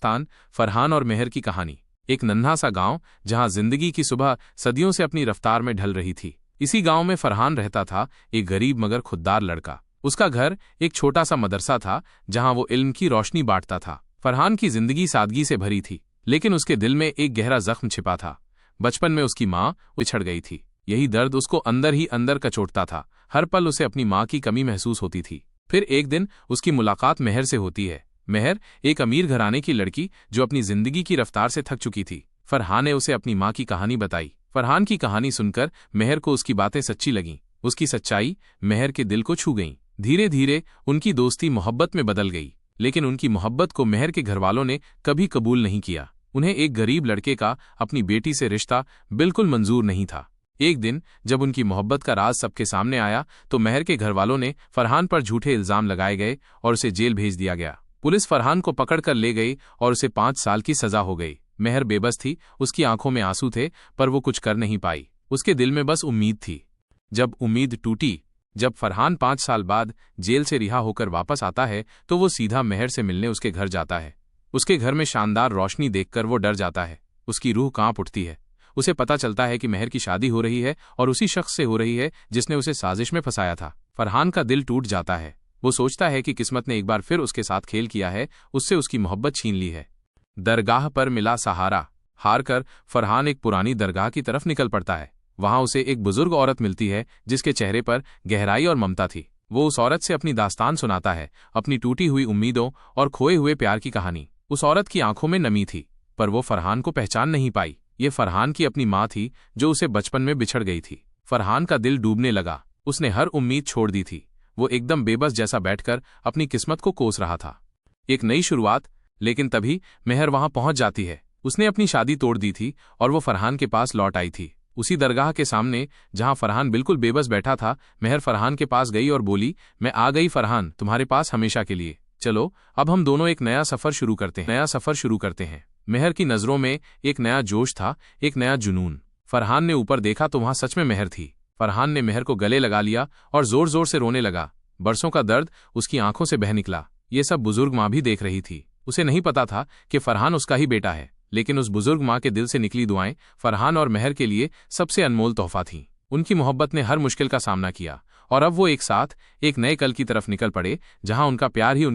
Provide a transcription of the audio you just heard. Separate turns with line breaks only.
दास्तान, फरहान और मेहर की कहानी। एक नन्हा सा गांव जहां जिंदगी की सुबह सदियों से अपनी रफ्तार में ढल रही थी। इसी गांव में फरहान रहता था, एक गरीब मगर खुददार लड़का। उसका घर एक छोटा सा मदरसा था जहां वो इल्म की रोशनी बांटता था। फरहान की जिंदगी सादगी से भरी थी, लेकिन उसके दिल में एक गहरा जख्म छिपा था। बचपन में उसकी माँ बिछड़ गई थी। यही दर्द उसको अंदर ही अंदर कचोटता था। हर पल उसे अपनी माँ की कमी महसूस होती थी। फिर एक दिन उसकी मुलाकात मेहर से होती है। मेहर एक अमीर घराने की लड़की जो अपनी जिंदगी की रफ्तार से थक चुकी थी। फरहान ने उसे अपनी माँ की कहानी बताई। फरहान की कहानी सुनकर मेहर को उसकी बातें सच्ची लगीं। उसकी सच्चाई मेहर के दिल को छू गई। धीरे धीरे उनकी दोस्ती मोहब्बत में बदल गई, लेकिन उनकी मोहब्बत को मेहर के घरवालों ने कभी कबूल नहीं किया। उन्हें एक गरीब लड़के का अपनी बेटी से रिश्ता बिल्कुल मंजूर नहीं था। एक दिन जब उनकी मोहब्बत का राज सबके सामने आया तो मेहर के घरवालों ने फरहान पर झूठे इल्जाम लगाए गए और उसे जेल भेज दिया गया। पुलिस फरहान को पकड़कर ले गई और उसे 5 साल की सजा हो गई। मेहर बेबस थी, उसकी आंखों में आंसू थे, पर वो कुछ कर नहीं पाई। उसके दिल में बस उम्मीद थी। जब उम्मीद टूटी, जब फरहान 5 साल बाद जेल से रिहा होकर वापस आता है तो वो सीधा मेहर से मिलने उसके घर जाता है। उसके घर में शानदार रोशनी देखकर वो डर जाता है। उसकी रूह कांप उठती है। उसे पता चलता है कि मेहर की शादी हो रही है और उसी शख्स से हो रही है जिसने उसे साजिश में फंसाया था। फरहान का दिल टूट जाता है। वो सोचता है कि किस्मत ने एक बार फिर उसके साथ खेल किया है, उससे उसकी मोहब्बत छीन ली है। दरगाह पर मिला सहारा। हारकर फरहान एक पुरानी दरगाह की तरफ निकल पड़ता है। वहां उसे एक बुजुर्ग औरत मिलती है जिसके चेहरे पर गहराई और ममता थी। वो उस औरत से अपनी दास्तान सुनाता है, अपनी टूटी हुई उम्मीदों और खोए हुए प्यार की कहानी। उस औरत की आंखों में नमी थी, पर वो फरहान को पहचान नहीं पाई। ये फरहान की अपनी माँ थी जो उसे बचपन में बिछड़ गई थी। फरहान का दिल डूबने लगा। उसने हर उम्मीद छोड़ दी थी। वो एकदम बेबस जैसा बैठकर अपनी किस्मत को कोस रहा था। एक नई शुरुआत। लेकिन तभी मेहर वहां पहुंच जाती है। उसने अपनी शादी तोड़ दी थी और वो फरहान के पास लौट आई थी। उसी दरगाह के सामने जहां फरहान बिल्कुल बेबस बैठा था, मेहर फरहान के पास गई और बोली, मैं आ गई फरहान, तुम्हारे पास हमेशा के लिए। चलो अब हम दोनों एक नया सफर शुरू करते हैं। मेहर की नजरों में एक नया जोश था, एक नया जुनून। फरहान ने ऊपर देखा तो वहां सच में मेहर थी। फरहान ने मेहर को गले लगा लिया और जोर जोर से रोने लगा। बरसों का दर्द उसकी आंखों से बह निकला। ये सब बुजुर्ग माँ भी देख रही थी। उसे नहीं पता था कि फरहान उसका ही बेटा है, लेकिन उस बुजुर्ग माँ के दिल से निकली दुआएं फरहान और मेहर के लिए सबसे अनमोल तोहफा थीं। उनकी मोहब्बत ने हर मुश्किल का सामना किया और अब वो एक साथ एक नए कल की तरफ निकल पड़े जहां उनका प्यार ही